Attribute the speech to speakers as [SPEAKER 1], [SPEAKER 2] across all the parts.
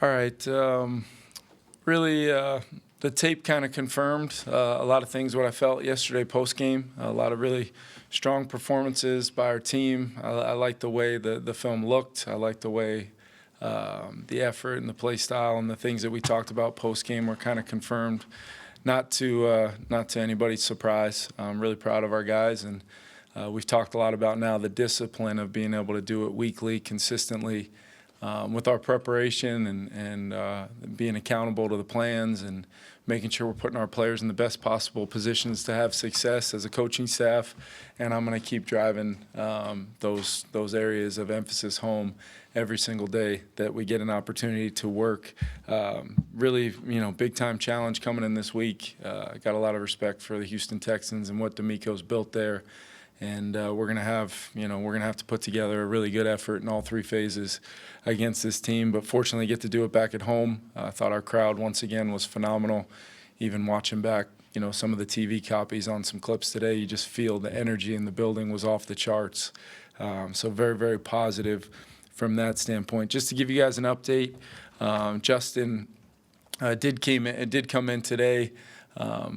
[SPEAKER 1] All right. Really, the tape kind of confirmed a lot of things what I felt yesterday post-game. A lot of really strong performances by our team. I like the way the film looked. I like the way the effort and the play style and the things that we talked about post-game were kind of confirmed. Not to anybody's surprise. I'm really proud of our guys, and we've talked a lot about now the discipline of being able to do it weekly, consistently, with our preparation and being accountable to the plans and making sure we're putting our players in the best possible positions to have success as a coaching staff. And I'm going to keep driving those areas of emphasis home every single day that we get an opportunity to work. Really, big time challenge coming in this week. I got a lot of respect for the Houston Texans and what D'Amico's built there. And we're gonna have to put together a really good effort in all three phases against this team. But fortunately, get to do it back at home. I thought our crowd once again was phenomenal. Even watching back, some of the TV copies on some clips today, you just feel the energy in the building was off the charts. So very, very positive from that standpoint. Just to give you guys an update, Justin did come in today.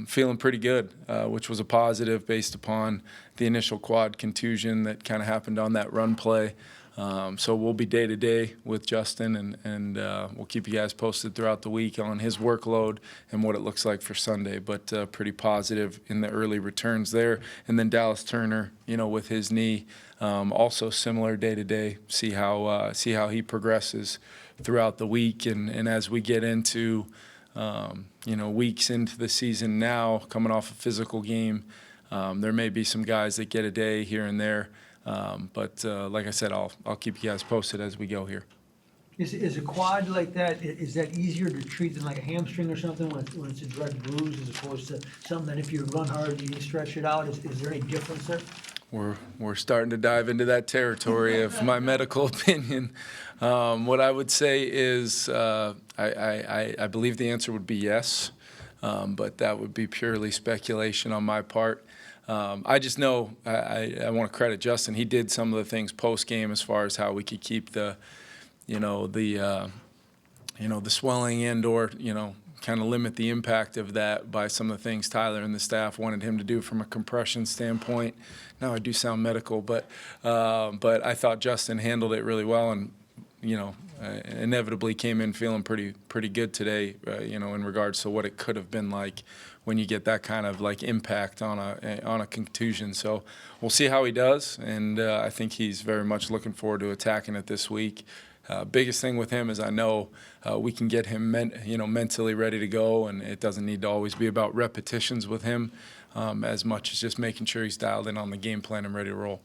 [SPEAKER 1] Feeling pretty good, which was a positive based upon the initial quad contusion that kind of happened on that run play. So we'll be day-to-day with Justin, and we'll keep you guys posted throughout the week on his workload and what it looks like for Sunday. But pretty positive in the early returns there. And then Dallas Turner, with his knee, also similar day-to-day. See how he progresses throughout the week, and as we get into weeks into the season now, coming off a physical game, there may be some guys that get a day here and there. But like I said, I'll keep you guys posted as we go here.
[SPEAKER 2] Is a quad like that, is that easier to treat than like a hamstring or something when it's a direct bruise as opposed to something that if you run hard you stretch it out? Is there any difference there?
[SPEAKER 1] We're starting to dive into that territory of my medical opinion. What I would say is I believe the answer would be yes, but that would be purely speculation on my part. I just know I want to credit Justin. He did some of the things post game as far as how we could keep the swelling and/or kind of limit the impact of that by some of the things Tyler and the staff wanted him to do from a compression standpoint. Now I do sound medical, but I thought Justin handled it really well, and inevitably came in feeling pretty good today. In regards to what it could have been like when you get that kind of like impact on a contusion. So we'll see how he does, and I think he's very much looking forward to attacking it this week. Biggest thing with him is I know we can get him mentally ready to go, and it doesn't need to always be about repetitions with him as much as just making sure he's dialed in on the game plan and ready to roll.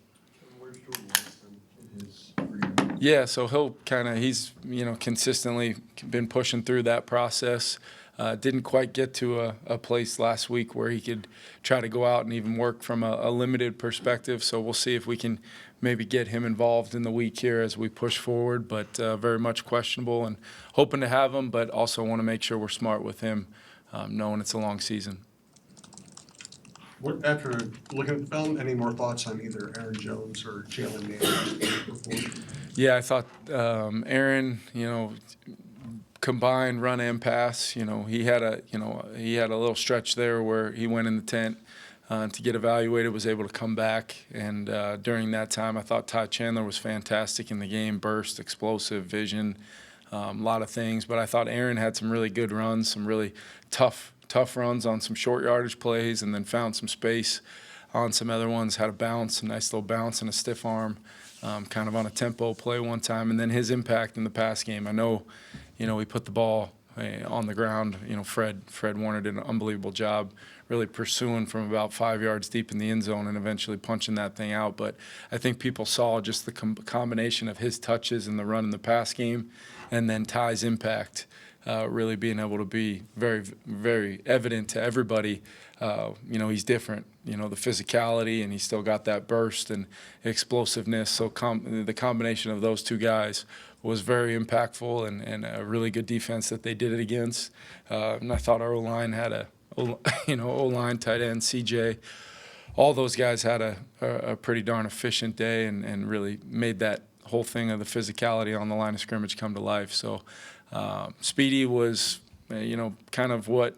[SPEAKER 1] Yeah, so he's consistently been pushing through that process. Didn't quite get to a place last week where he could try to go out and even work from a limited perspective. So we'll see if we can maybe get him involved in the week here as we push forward, but very much questionable, and hoping to have him, but also want to make sure we're smart with him, knowing it's a long season.
[SPEAKER 3] After looking at the film, any more thoughts on either Aaron Jones or Jaylen before?
[SPEAKER 1] Yeah, I thought Aaron, combined run and pass. He had a little stretch there where he went in the tent to get evaluated, was able to come back, and during that time, I thought Ty Chandler was fantastic in the game, burst, explosive, vision, a lot of things. But I thought Aaron had some really good runs, some really tough runs on some short yardage plays, and then found some space on some other ones, had a nice little bounce and a stiff arm, kind of on a tempo play one time. And then his impact in the pass game. I know, he put the ball on the ground. Fred Warner did an unbelievable job really pursuing from about 5 yards deep in the end zone and eventually punching that thing out. But I think people saw just the combination of his touches in the run and the pass game, and then Ty's impact really being able to be very, very evident to everybody. He's different, the physicality, and he's still got that burst and explosiveness. So the combination of those two guys was very impactful, and a really good defense that they did it against. And I thought our O-line had O-line, tight end, CJ, all those guys had a pretty darn efficient day and really made that whole thing of the physicality on the line of scrimmage come to life. So Speedy was, kind of what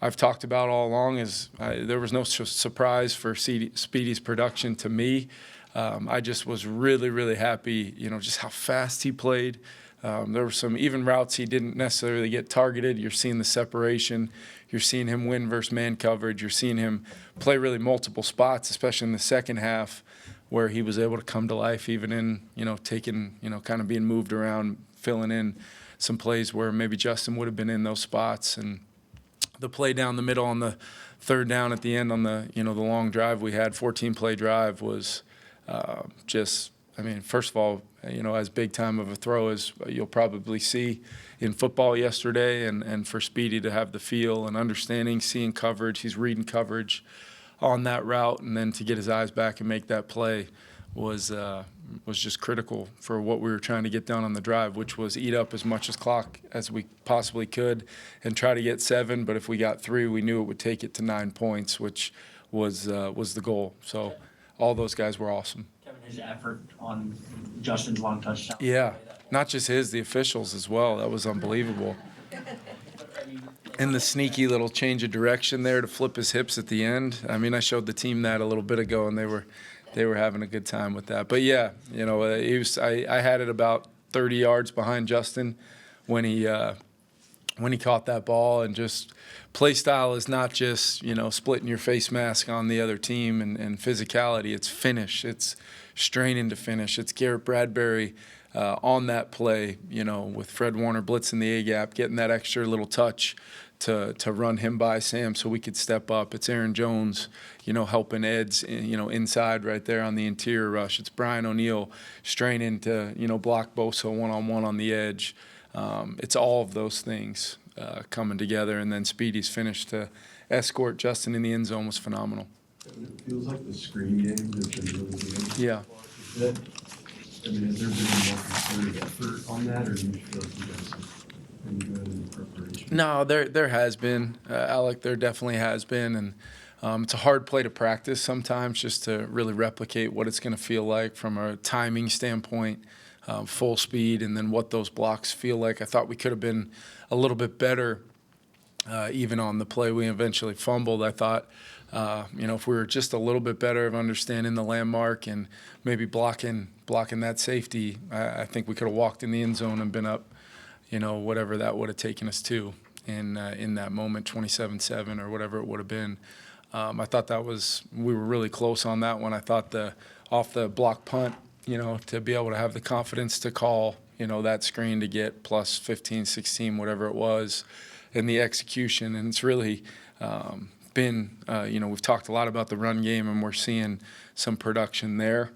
[SPEAKER 1] I've talked about all along is there was no surprise for Speedy's production to me. I just was really, really happy, just how fast he played. There were some even routes he didn't necessarily get targeted. You're seeing the separation. You're seeing him win versus man coverage. You're seeing him play really multiple spots, especially in the second half, where he was able to come to life even in, taking, kind of being moved around, filling in some plays where maybe Justin would have been in those spots. And the play down the middle on the third down at the end on the, the long drive we had, 14-play drive was first of all, as big time of a throw as you'll probably see in football yesterday, and for Speedy to have the feel and understanding, seeing coverage, he's reading coverage on that route, and then to get his eyes back and make that play was just critical for what we were trying to get done on the drive, which was eat up as much as clock as we possibly could and try to get 7. But if we got 3, we knew it would take it to 9 points, which was the goal. So all those guys were awesome.
[SPEAKER 4] Kevin, his effort on Justin's long touchdown.
[SPEAKER 1] Yeah, not just his, the officials as well. That was unbelievable. And the sneaky little change of direction there to flip his hips at the end. I showed the team that a little bit ago, and they were having a good time with that. But yeah, I had it about 30 yards behind Justin when he caught that ball, and just play style is not just, splitting your face mask on the other team and physicality. It's finish. It's straining to finish. It's Garrett Bradbury on that play, with Fred Warner blitzing the A-gap, getting that extra little touch to run him by Sam so we could step up. It's Aaron Jones, helping Eds, inside right there on the interior rush. It's Brian O'Neill straining to, block Bosa one-on-one on the edge. It's all of those things coming together, and then Speedy's finish to escort Justin in the end zone was phenomenal.
[SPEAKER 5] It feels like the screen game has been really good.
[SPEAKER 1] Yeah.
[SPEAKER 5] Has there been more concerted effort on that, or do you feel like you guys have been good in preparation?
[SPEAKER 1] No, there has been, Alec. There definitely has been, and it's a hard play to practice sometimes, just to really replicate what it's going to feel like from a timing standpoint, full speed, and then what those blocks feel like. I thought we could have been a little bit better, even on the play we eventually fumbled. I thought, if we were just a little bit better of understanding the landmark and maybe blocking that safety, I think we could have walked in the end zone and been up, whatever that would have taken us to in that moment, 27-7 or whatever it would have been. I thought we were really close on that one. I thought off the block punt, to be able to have the confidence to call, that screen to get plus 15, 16, whatever it was, and the execution. And it's really been, we've talked a lot about the run game, and we're seeing some production there.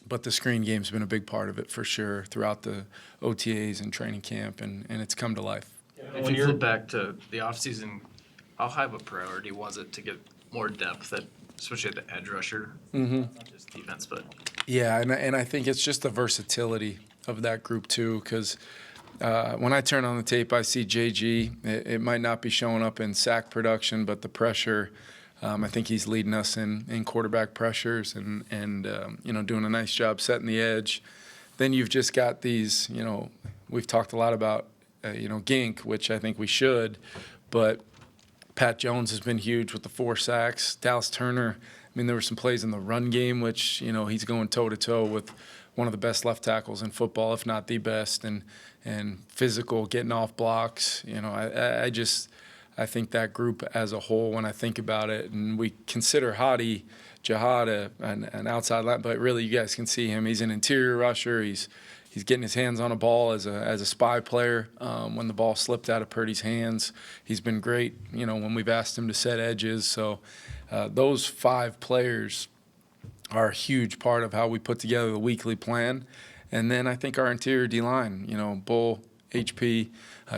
[SPEAKER 1] But the screen game's been a big part of it for sure throughout the OTAs and training camp, and it's come to life.
[SPEAKER 6] If you flip back to the offseason, how high of a priority was it to get more depth, especially at the edge rusher? Not just defense, but...
[SPEAKER 1] Yeah, and I think it's just the versatility of that group too, because when I turn on the tape, I see JG. It might not be showing up in sack production, but the pressure, I think he's leading us in quarterback pressures and doing a nice job setting the edge. Then you've just got these, we've talked a lot about, Gink, which I think we should, but Pat Jones has been huge with the 4 sacks. Dallas Turner, there were some plays in the run game, which, he's going toe-to-toe with one of the best left tackles in football, if not the best, and physical, getting off blocks. I think that group as a whole, when I think about it, and we consider Hadi Jihad an outside line, but really you guys can see him. He's an interior rusher. He's getting his hands on a ball as a spy player. When the ball slipped out of Purdy's hands, he's been great, when we've asked him to set edges. So those 5 players are a huge part of how we put together the weekly plan. And then I think our interior D-line, Bull, HP,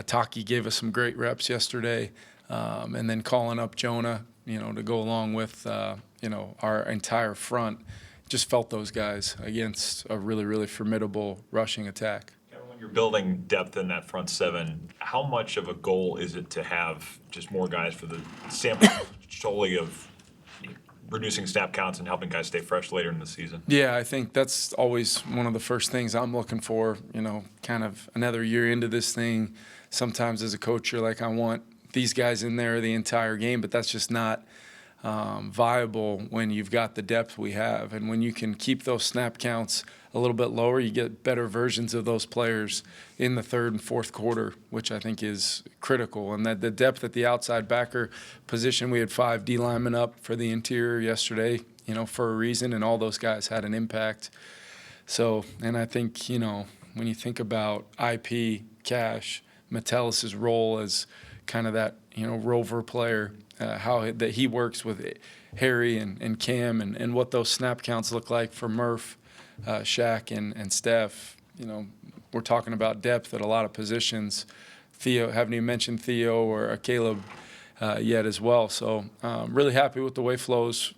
[SPEAKER 1] Taki gave us some great reps yesterday. And then calling up Jonah, to go along with, our entire front. Just felt those guys against a really, really formidable rushing attack.
[SPEAKER 7] When you're building depth in that front 7, how much of a goal is it to have just more guys for the sample solely of reducing snap counts and helping guys stay fresh later in the season?
[SPEAKER 1] Yeah, I think that's always one of the first things I'm looking for, kind of another year into this thing. Sometimes as a coach, you're like, I want these guys in there the entire game, but that's just not viable when you've got the depth we have. And when you can keep those snap counts a little bit lower, you get better versions of those players in the third and fourth quarter, which I think is critical. And that the depth at the outside backer position, we had 5 D linemen up for the interior yesterday, for a reason, and all those guys had an impact. So, and I think, when you think about IP, Cash, Metellus' role as kind of that, rover player, how that he works with Harry and Cam and what those snap counts look like for Murph, Shaq, and Steph. We're talking about depth at a lot of positions. Theo, haven't even mentioned Theo or Caleb yet as well. So really happy with the way Flo's,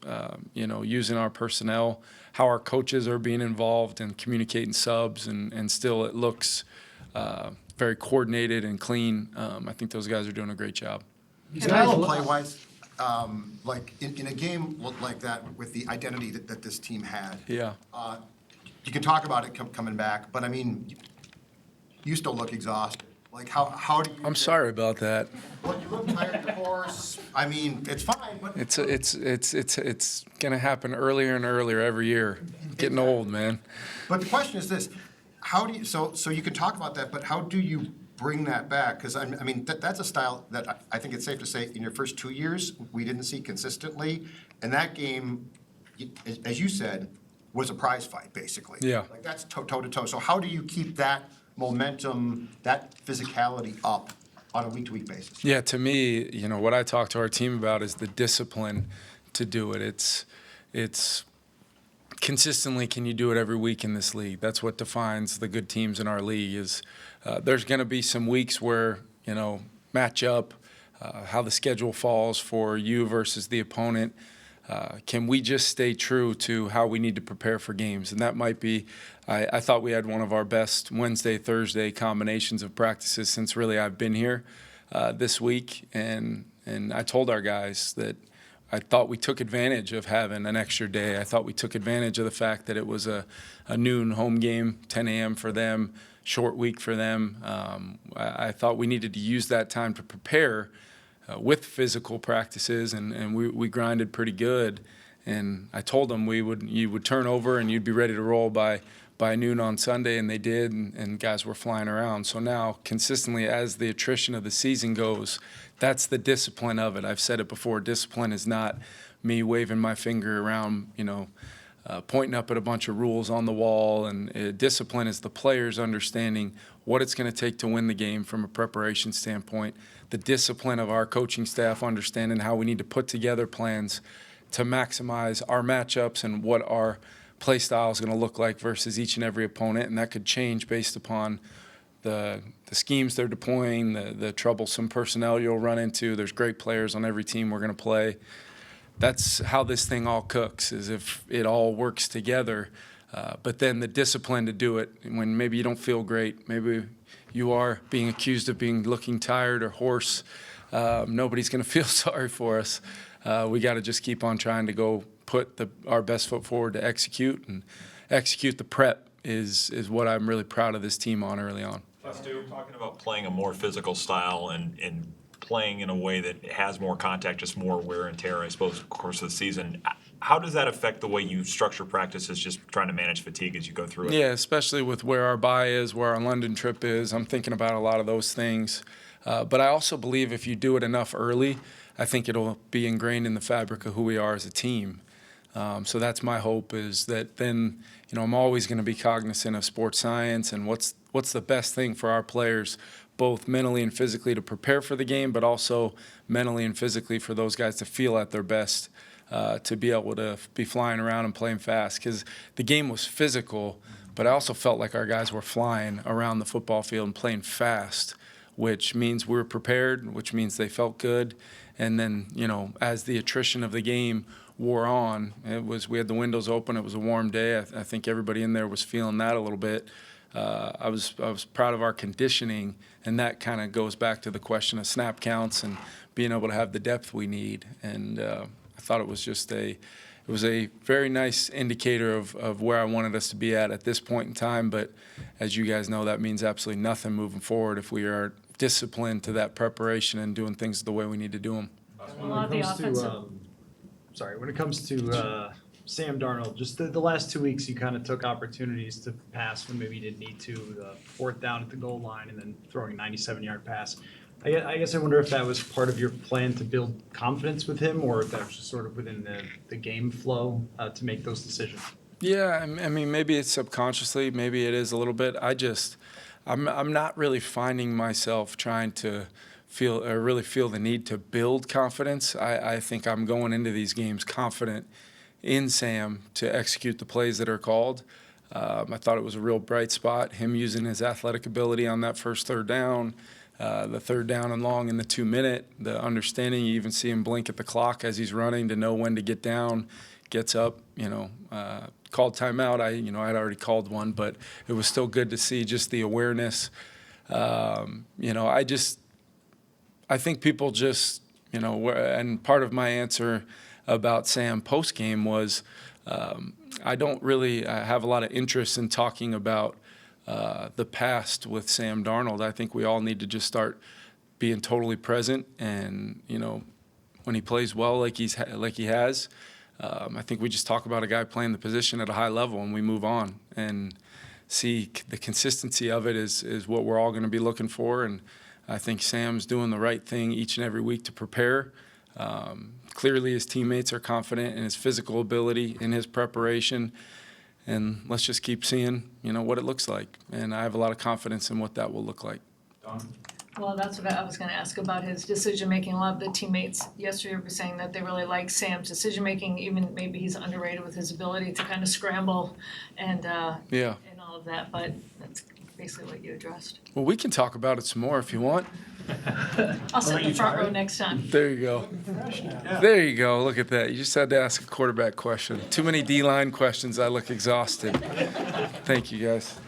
[SPEAKER 1] using our personnel, how our coaches are being involved and communicating subs, and still it looks very coordinated and clean. I think those guys are doing a great job.
[SPEAKER 8] Style of play-wise, like in a game like that with the identity that this team had.
[SPEAKER 1] Yeah.
[SPEAKER 8] You can talk about it coming back, but I mean, you still look exhausted. Like how do you?
[SPEAKER 1] I'm sorry about that.
[SPEAKER 8] Well, you look tired, of course. I mean, it's fine, but
[SPEAKER 1] It's gonna happen earlier and earlier every year. Getting old, man.
[SPEAKER 8] But the question is this: how do you? So you can talk about that, but how do you bring that back? Because I mean, that's a style that I think it's safe to say in your first 2 years we didn't see consistently, and that game, as you said, was a prize fight basically.
[SPEAKER 1] Yeah.
[SPEAKER 8] Like that's toe to toe. So how do you keep that momentum, that physicality up on a week-to-week basis?
[SPEAKER 1] Yeah, to me, what I talk to our team about is the discipline to do it. It's consistently, can you do it every week in this league? That's what defines the good teams in our league. Is there's going to be some weeks where, match up, how the schedule falls for you versus the opponent. Can we just stay true to how we need to prepare for games? And that might be, I thought we had one of our best Wednesday, Thursday combinations of practices since really I've been here this week. And I told our guys that I thought we took advantage of having an extra day. I thought we took advantage of the fact that it was a noon home game, 10 a.m. for them, short week for them. I thought we needed to use that time to prepare with physical practices, and we grinded pretty good. And I told them you would turn over and you'd be ready to roll by noon on Sunday, and they did, and guys were flying around. So now, consistently, as the attrition of the season goes, that's the discipline of it. I've said it before, discipline is not me waving my finger around, pointing up at a bunch of rules on the wall, and discipline is the players understanding what it's going to take to win the game from a preparation standpoint, the discipline of our coaching staff understanding how we need to put together plans to maximize our matchups and what our play style is going to look like versus each and every opponent, and that could change based upon the schemes they're deploying, the troublesome personnel you'll run into. There's great players on every team we're going to play. That's how this thing all cooks, is if it all works together. But then the discipline to do it when maybe you don't feel great, maybe you are being accused of looking tired or hoarse. Nobody's going to feel sorry for us. We got to just keep on trying to go put our best foot forward to execute, and execute the prep is what I'm really proud of this team on early on.
[SPEAKER 7] Plus, too, talking about playing a more physical style and playing in a way that has more contact, just more wear and tear, I suppose, of course of the season. How does that affect the way you structure practices, just trying to manage fatigue as you go through it?
[SPEAKER 1] Yeah, especially with where our bye is, where our London trip is. I'm thinking about a lot of those things. But I also believe if you do it enough early, I think it'll be ingrained in the fabric of who we are as a team. So that's my hope, is that then, I'm always going to be cognizant of sports science and what's the best thing for our players, both mentally and physically, to prepare for the game, but also mentally and physically for those guys to feel at their best, to be able to be flying around and playing fast. Because the game was physical, but I also felt like our guys were flying around the football field and playing fast, which means we were prepared, which means they felt good. And then, as the attrition of the game wore on, we had the windows open, it was a warm day. I think everybody in there was feeling that a little bit. I was proud of our conditioning, and that kind of goes back to the question of snap counts and being able to have the depth we need. And I thought it was just it was a very nice indicator of where I wanted us to be at this point in time. But as you guys know, that means absolutely nothing moving forward if we are disciplined to that preparation and doing things the way we need to do them.
[SPEAKER 9] A lot of the offensive.
[SPEAKER 10] When it comes to Sam Darnold, just the last 2 weeks, you kind of took opportunities to pass when maybe you didn't need to, the fourth down at the goal line and then throwing a 97-yard pass. I guess I wonder if that was part of your plan to build confidence with him, or if that was just sort of within the game flow to make those decisions.
[SPEAKER 1] Yeah, I mean, maybe it's subconsciously, maybe it is a little bit. I'm not really finding myself trying to feel the need to build confidence. I think I'm going into these games confident in Sam to execute the plays that are called. I thought it was a real bright spot, him using his athletic ability on that first third down, the third down and long in the 2-minute, the understanding, you even see him blink at the clock as he's running to know when to get down, gets up, called timeout. I'd already called one, but it was still good to see just the awareness. I think people just, and part of my answer about Sam post-game was I don't really have a lot of interest in talking about the past with Sam Darnold. I think we all need to just start being totally present, and when he plays well like he has, I think we just talk about a guy playing the position at a high level and we move on and see the consistency of it is what we're all going to be looking for. And I think Sam's doing the right thing each and every week to prepare. Clearly his teammates are confident in his physical ability, in his preparation, and let's just keep seeing, what it looks like. And I have a lot of confidence in what that will look like.
[SPEAKER 9] Well, that's what I was going to ask about his decision-making. A lot of the teammates yesterday were saying that they really like Sam's decision-making, even maybe he's underrated with his ability to kind of scramble and all of that, but that's basically what you addressed.
[SPEAKER 1] Well, we can talk about it some more if you want.
[SPEAKER 9] I'll sit in the front row next time.
[SPEAKER 1] There you go. There you go. Look at that. You just had to ask a quarterback question. Too many D-line questions. I look exhausted. Thank you, guys.